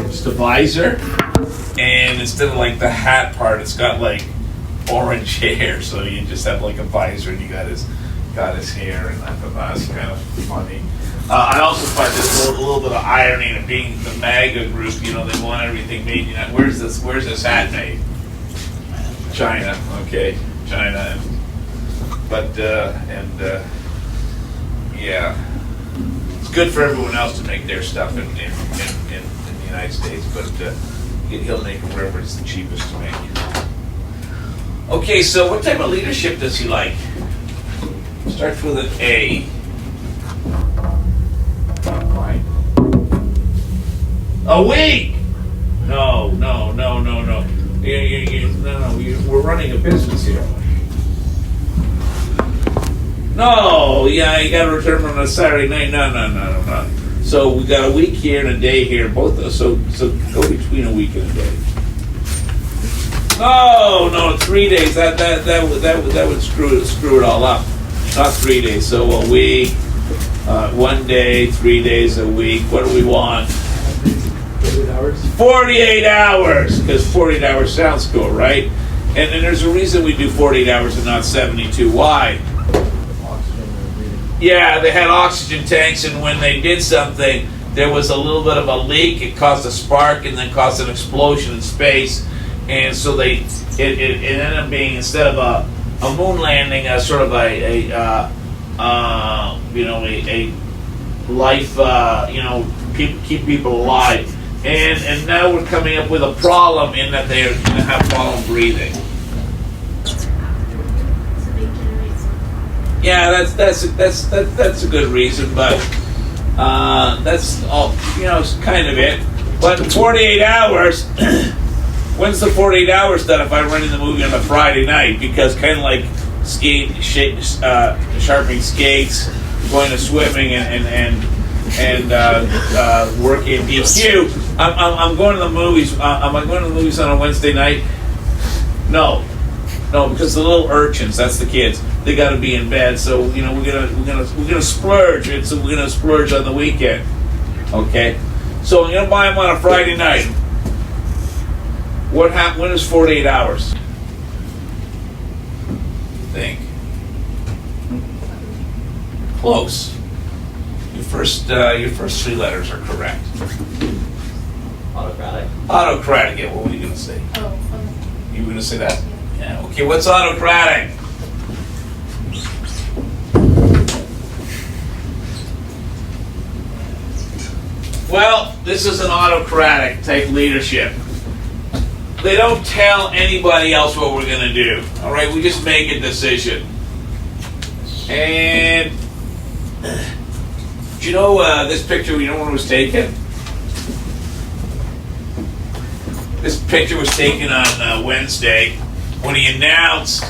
just a visor, and instead of like the hat part, it's got like orange hair. So you just have like a visor, and you got his hair, and I thought that was kind of funny. I also find this a little bit of irony in being the MAGA group. You know, they want everything made. You know, where's this hat made? China. Okay, China. But yeah, it's good for everyone else to make their stuff in the United States, but he'll make it wherever it's the cheapest to make. Okay, so what type of leadership does he like? Starts with an A. Right. A week? No. We're running a business here. No, yeah, you got to return on a Saturday night. No. So we got a week here and a day here. Both. So go between a week and a day. No, 3 days. That would screw it all up. Not 3 days. So a week, 1 day, 3 days a week. What do we want? 48 hours. 48 hours, because 48 hours sounds cool, right? And there's a reason we do 48 hours and not 72. Why? Yeah, they had oxygen tanks, and when they did something, there was a little bit of a leak. It caused a spark, and then caused an explosion in space. And so it ended up being, instead of a moon landing, a sort of a life, keep people alive. And now we're coming up with a problem in that they're going to have problem breathing. Yeah, that's a good reason, but that's all, it's kind of it. But in 48 hours, when's the 48 hours done if I'm running the movie on a Friday night? Because kind of like sharpening skates, going to swimming, and working at DQ. I'm going to the movies. Am I going to the movies on a Wednesday night? No, because the little urchins, that's the kids, they got to be in bed. So we're gonna splurge. We're gonna splurge on the weekend. Okay, so I'm gonna buy them on a Friday night. When is 48 hours? Think. Close. Your first 3 letters are correct. Autocratic. Autocratic. Yeah. What were you gonna say? You were gonna say that? Yeah. Okay. What's autocratic? Well, this is an autocratic type leadership. They don't tell anybody else what we're going to do. All right, we just make a decision. And do you know this picture? You know when it was taken? This picture was taken on Wednesday when he announced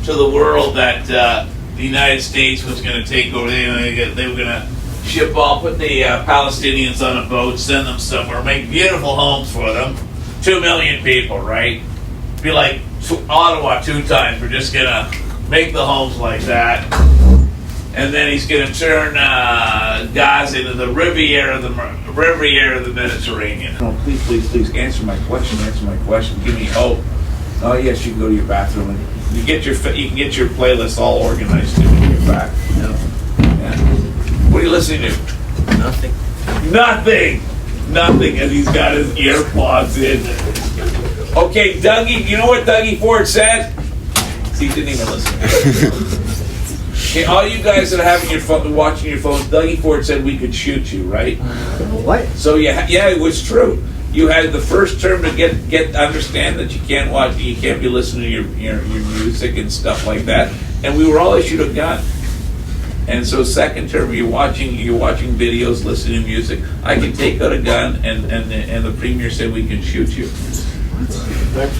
to the world that the United States was going to take over. They were going to put the Palestinians on a boat, send them somewhere, make beautiful homes for them. 2 million people, right? Be like Ottawa 2 times. We're just gonna make the homes like that, and then he's gonna turn Gaza into the Riviera of the Mediterranean. Oh, please answer my question. Give me hope. Oh yes, you can go to your bathroom and you can get your playlist all organized too when you're back. Yeah. What are you listening to? Nothing, and he's got his earpods in. Okay, Dougie, you know what Dougie Ford said? See, he didn't even listen. Okay, all you guys that are having your phone, watching your phones, Dougie Ford said we could shoot you, right? What? So yeah, it was true. You had the first term to get understand that you can't be listening to your music and stuff like that, and we were all issued a gun. And so second term, you're watching videos, listening to music. I can take out a gun, and the premier said we can shoot you.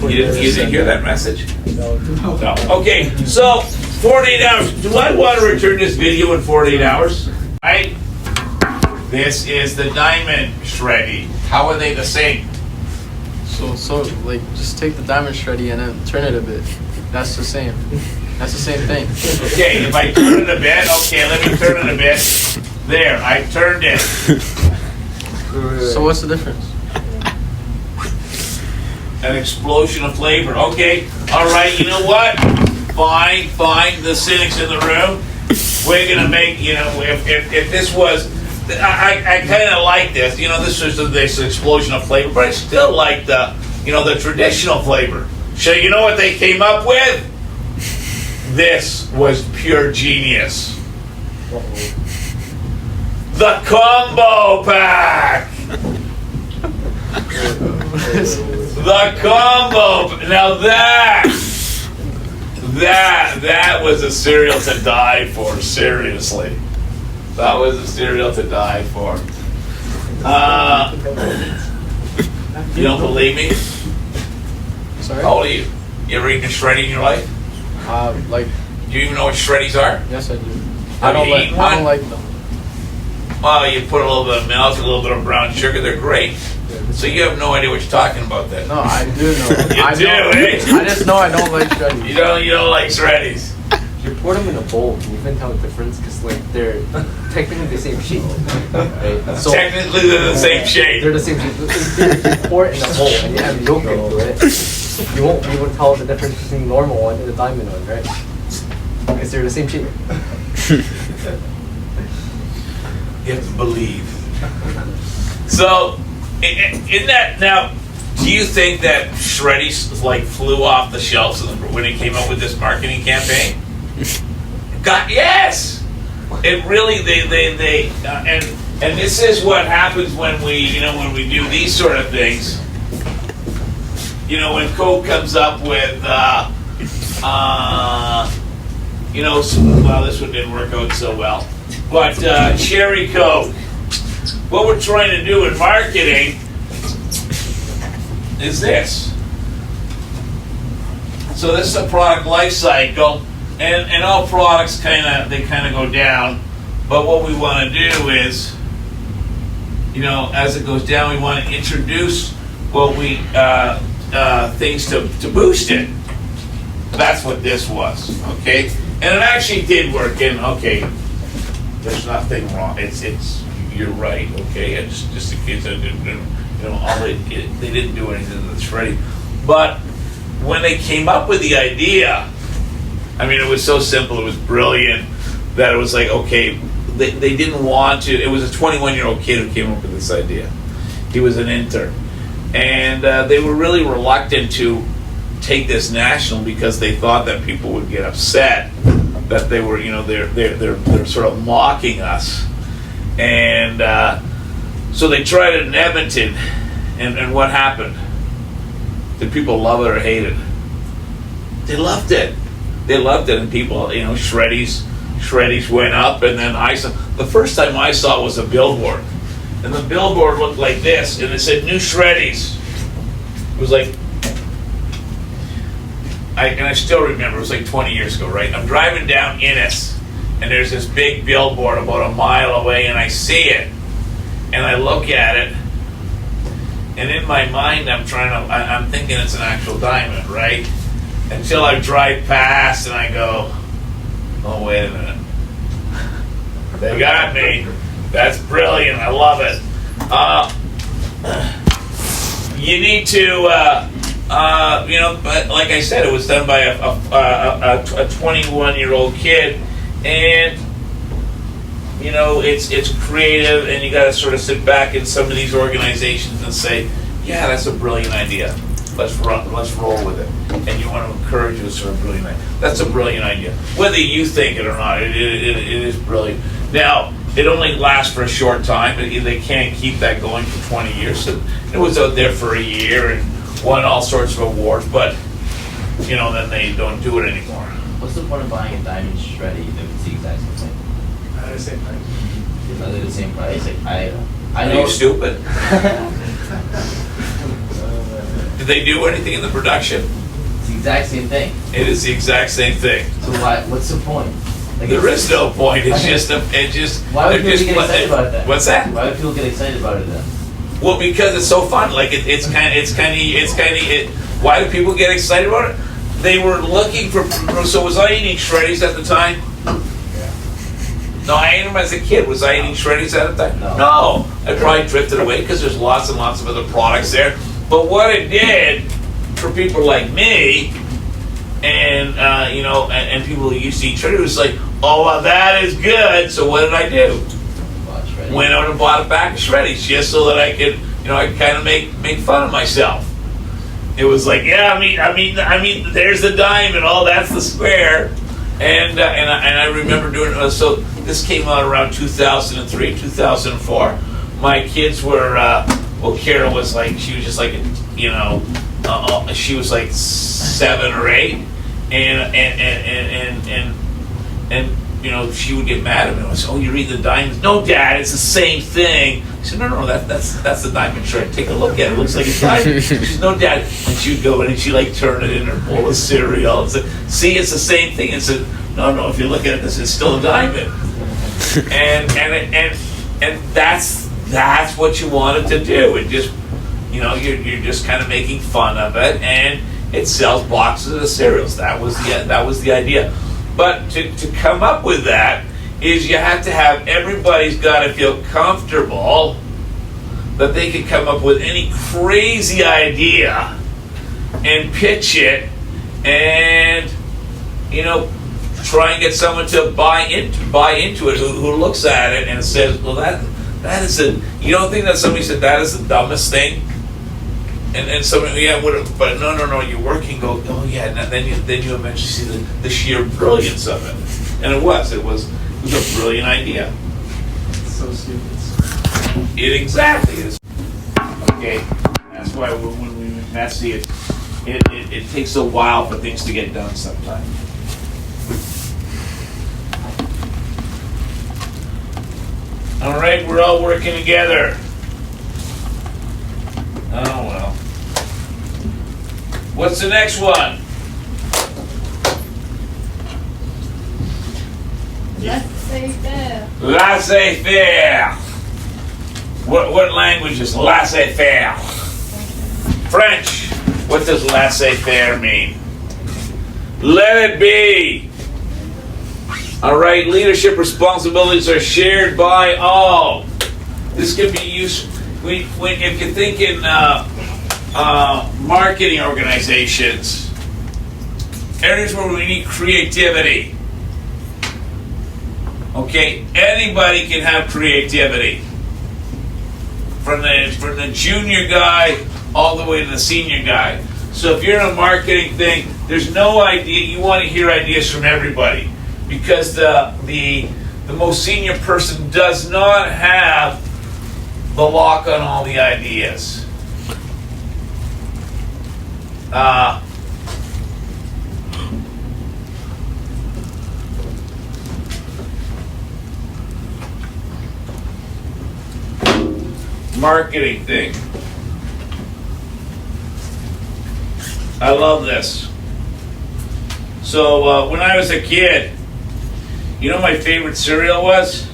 You didn't hear that message? No. Okay, so 48 hours. Do I want to return this video in 48 hours? Right? This is the Diamond Shreddy. How are they the same? So like just take the Diamond Shreddy and then turn it a bit. That's the same. That's the same thing. Okay, if I turn it a bit, let me turn it a bit. There, I turned it. So what's the difference? An explosion of flavor. Okay, all right, you know what? Fine, the cynics in the room. We're gonna make, if this was, I kind of like this. This was this explosion of flavor, but I still like the traditional flavor. So you know what they came up with? This was pure genius. The combo pack. The combo. Now that was a cereal to die for. Seriously, that was a cereal to die for. You don't believe me? Sorry? How old are you? You ever eaten a Shreddy in your life? Like, Do you even know what Shreddies are? yes, I do. Have you eaten I one? don't like them. Well, you put a little bit of milk, a little bit of brown sugar. They're great. So you have no idea what you're talking about then. No, I do know. You I do, know. eh? I just know I don't like shreddies. You don't like Shreddies. You pour them in a bowl, can you even tell the difference? Because like they're technically the same shape, right? So Technically, they're the same they're shape. the same shape. If you pour it in a bowl and you have yolk into it, you won't be able to tell the difference between the normal one and the diamond one, right? Because they're the same shape. You have to believe. So, in that now, do you think that Shreddies flew off the shelves when it came up with this marketing campaign? God, yes. It really they and this is what happens when we do these sort of things. When Coke comes up with this one didn't work out so well, but Cherry Coke. What we're trying to do in marketing is this. So this is a product life cycle, and all products kind of go down. But what we want to do is, as it goes down, we want to introduce things to boost it. That's what this was, okay? And it actually did work. And okay, there's nothing wrong. You're right, okay? And just the kids that didn't, they didn't do anything that's ready. But when they came up with the idea, it was so simple, it was brilliant, that it was like, okay, they didn't want to, it was a 21-year-old kid who came up with this idea. He was an intern. And they were really reluctant to take this national because they thought that people would get upset, that they were, they're sort of mocking us. And so they tried it in Edmonton, and what happened? Did people love it or hate it? They loved it. They loved it, and people, Shreddies went up, and then the first time I saw it was a billboard, and the billboard looked like this, and it said "New Shreddies." It was like, I still remember, it was like 20 years ago, right? I'm driving down Innis, and there's this big billboard about a mile away, and I see it, and I look at it, and in my mind I'm thinking it's an actual diamond, right? Until I drive past and I go, oh, wait a minute. They got me. That's brilliant. I love it. You need to, but like I said, it was done by a 21-year-old kid, and it's creative, and you got to sort of sit back in some of these organizations and say, yeah, that's a brilliant idea. Let's roll with it. And you want to encourage this sort of brilliant idea. That's a brilliant idea. Whether you think it or not, it is brilliant. Now, it only lasts for a short time. They can't keep that going for 20 years. So it was out there for a year and won all sorts of awards, but then they don't do it anymore. What's the point of buying a diamond shreddy if it's the exact same thing? The same thing. Are they the same price? I Are know. you stupid? Did they do anything in the production? It's the exact same thing. It is the exact same thing. So what's the point? There is no point. It's just Why would they're people get excited about it then? What's that? Why would people get excited about it then? Well, because it's so fun. Like it's kind of. Why do people get excited about it? They were looking for. So was I eating Shreddies at the time? No, I ate them as a kid. Was I eating Shreddies at the time? No. I probably drifted away because there's lots and lots of other products there. But what it did for people like me, and and people who used to eat Shreddy, it was like, oh, well, that is good. So what did I do? Watch ready. Went out and bought a bag of Shreddies just so that I could, I could kind of make fun of myself. It was like, yeah, I mean, there's the diamond. Oh, that's the square. And I remember doing it. So this came out around 2003, 2004. My kids were, Kara was like, she was just like, she was like 7 or 8, and she would get mad at me. I said, "Oh, you read the diamonds?" "No, Dad, it's the same thing." I said, "No, that's the diamond shred. Take a look at it. It looks like a diamond." She said, "No, Dad," and she would go in and she like turn it in her bowl of cereal and said, "See, it's the same thing." And said, "No, if you look at it, this is still a diamond." and that's what you wanted to do. It just, you're just kind of making fun of it, and it sells boxes of cereals. That was the idea. But to come up with that is you have to have, everybody's got to feel comfortable that they can come up with any crazy idea and pitch it and, try and get someone to buy into it who looks at it and says, well, that is you don't think that somebody said that is the dumbest thing? And somebody, yeah, but no, you're working, go, oh yeah, and then you eventually see the sheer brilliance of it. And it was a brilliant idea. So stupid. It exactly is. Okay, that's why when we messy, it takes a while for things to get done sometimes. All right, we're all working together. Oh well. What's the next one? Laissez-faire. Laissez-faire. What language is laissez-faire? French. What does laissez-faire mean? Let it be. All right, leadership responsibilities are shared by all. This can be used if you think in marketing organizations, areas where we need creativity. Okay, anybody can have creativity. From the junior guy all the way to the senior guy. So if you're in a marketing thing, there's no idea. You want to hear ideas from everybody, because the most senior person does not have the lock on all the ideas. Marketing thing. I love this. So when I was a kid, you know what my favorite cereal was?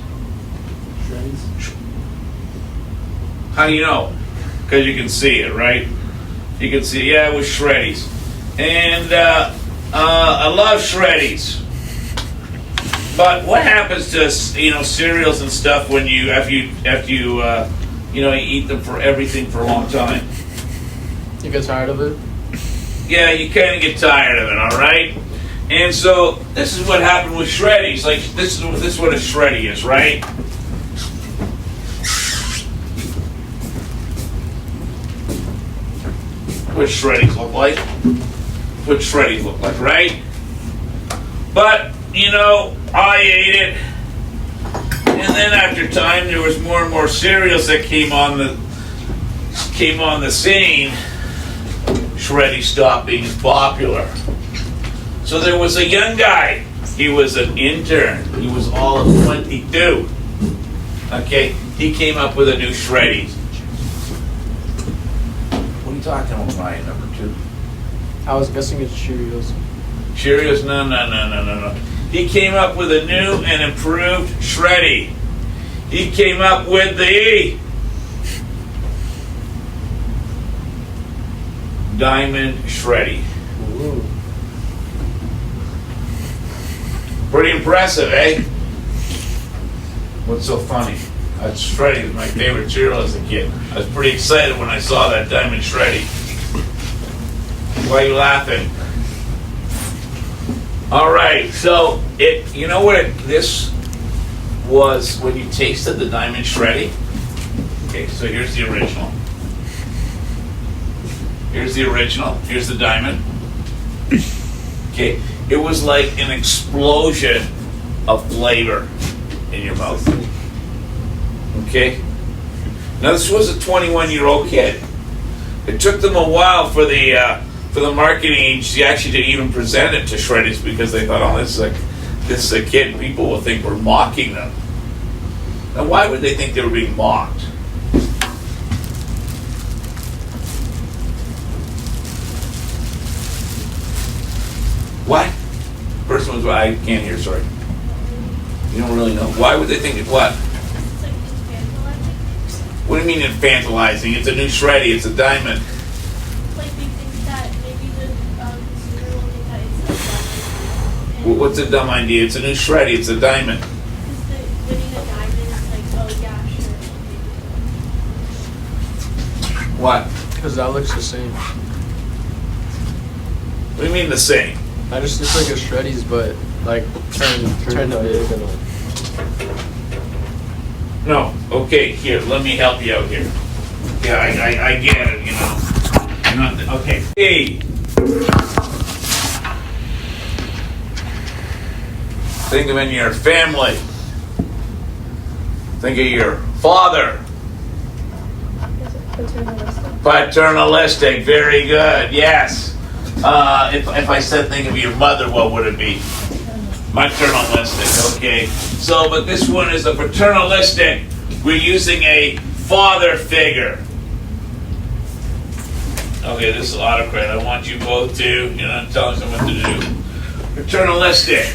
How do you know? Because you can see it, right? You can see, yeah, it was Shreddies. And I love Shreddies. But what happens to cereals and stuff when you after you eat them for everything for a long time? You get tired of it? Yeah, you kind of get tired of it, all right? And so this is what happened with Shreddies. Like this is what a Shreddy is, right? What Shreddies look like. What Shreddies look like, right? But I ate it, and then after time, there was more and more cereals that came on the scene. Shreddy stopped being as popular. So there was a young guy. He was an intern. He was all of 22. Okay, he came up with a new Shreddies. What are you talking about, Ryan? Number 2. I was guessing it's Cheerios. Cheerios? No. He came up with a new and improved Shreddy. He came up with the Diamond Shreddy. Ooh. Pretty impressive, eh? What's so funny? Shreddy was my favorite cereal as a kid. I was pretty excited when I saw that Diamond Shreddy. Why are you laughing? All right, so you know what this was when you tasted the Diamond Shreddy? Okay, so here's the original. Here's the original. Here's the Diamond. Okay, it was like an explosion of flavor in your mouth. Okay? Now this was a 21-year-old kid. It took them a while for the marketing agency actually to even present it to Shreddies because they thought, oh, this is a kid. People will think we're mocking them. Now, why would they think they were being mocked? What? Person was, I can't hear, sorry. You don't really know. Why would they think it, what? It's like infantilizing. What do you mean infantilizing? It's a new Shreddy, it's a Diamond. Like they think that maybe the consumer will think that it's a diamond. What's a dumb idea? It's a new Shreddy, it's a Diamond. Because winning a diamond is like, oh yeah, sure. What? Because that looks the same. What do you mean the same? That just looks like a Shreddies, but like turned a bit. No. Okay, here, let me help you out here. Yeah, I get it, you know. You're not okay. Hey. Think of in your family. Think of your father. Paternalistic, very good, yes. If I said think of your mother, what would it be? Maternalistic, okay. So, but this one is a paternalistic. We're using a father figure. Okay, this is autocrat. I want you both to, you're not telling them what to do. Paternalistic.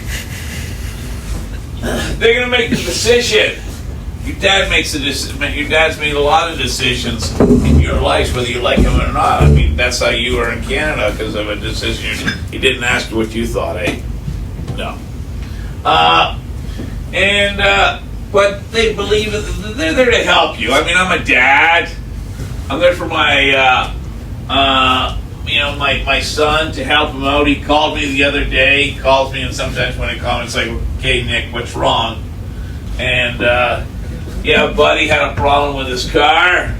They're gonna make the decision. Your dad makes a decision. Your dad's made a lot of decisions in your life, whether you like them or not. I mean, that's how you are in Canada because of a decision. He didn't ask you what you thought, eh? No. But they believe they're there to help you. I mean, I'm a dad. I'm there for my, my son to help him out. He called me the other day. He calls me, and sometimes when he calls, it's like, "Okay, Nick, what's wrong?" And yeah, buddy had a problem with his car.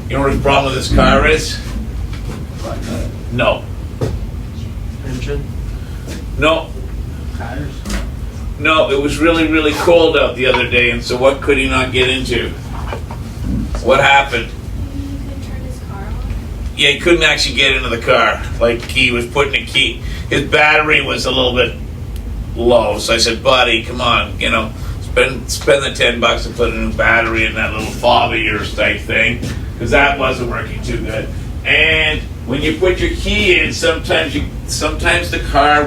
You know what his problem with his car is? No. Engine? No. No, it was really, really cold out the other day, and so what could he not get into? What happened? You can turn his car on. Yeah, he couldn't actually get into the car. Like, he was putting a key. His battery was a little bit low, so I said, buddy, come on, spend the $10 and put a new battery in that little fob of yours type thing, because that wasn't working too good. And when you put your key in, sometimes the car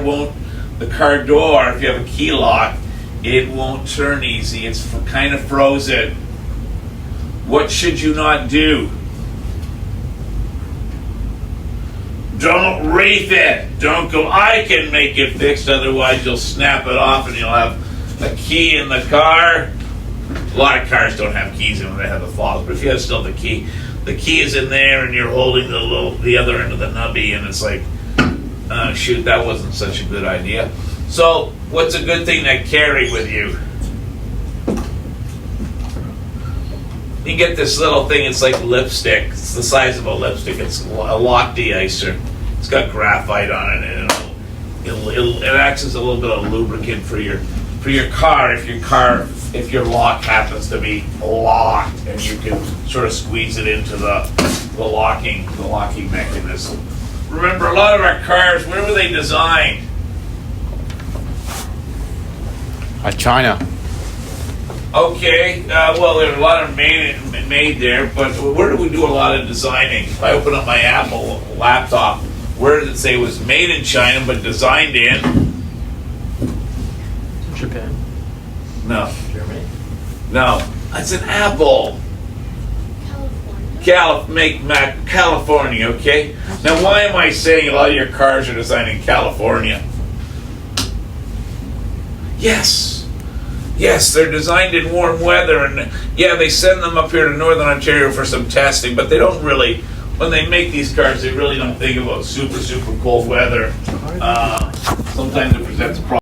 door, if you have a key lock, it won't turn easy. It's kind of frozen. What should you not do? Don't reef it. Don't go, I can make it fixed, otherwise you'll snap it off and you'll have a key in the car. A lot of cars don't have keys in them, they have the fobs, but if you have still the key is in there and you're holding the other end of the nubby, and it's like, shoot, that wasn't such a good idea. So, what's a good thing to carry with you? You get this little thing, it's like lipstick. It's the size of a lipstick. It's a lock deicer. It's got graphite on it, and it acts as a little bit of lubricant for your car. If your lock happens to be locked, and you can sort of squeeze it into the locking mechanism. Remember, a lot of our cars, where were they designed? China. Okay, well, there are a lot of made there, but where do we do a lot of designing? If I open up my Apple laptop, where does it say it was made in China but designed in? Japan. No. Germany? No. It's an Apple. California. California, okay? Now, why am I saying a lot of your cars are designed in California? Yes, they're designed in warm weather, and yeah, they send them up here to Northern Ontario for some testing, but they don't really when they make these cars, they really don't think about super, super cold weather. Sometimes it presents a problem.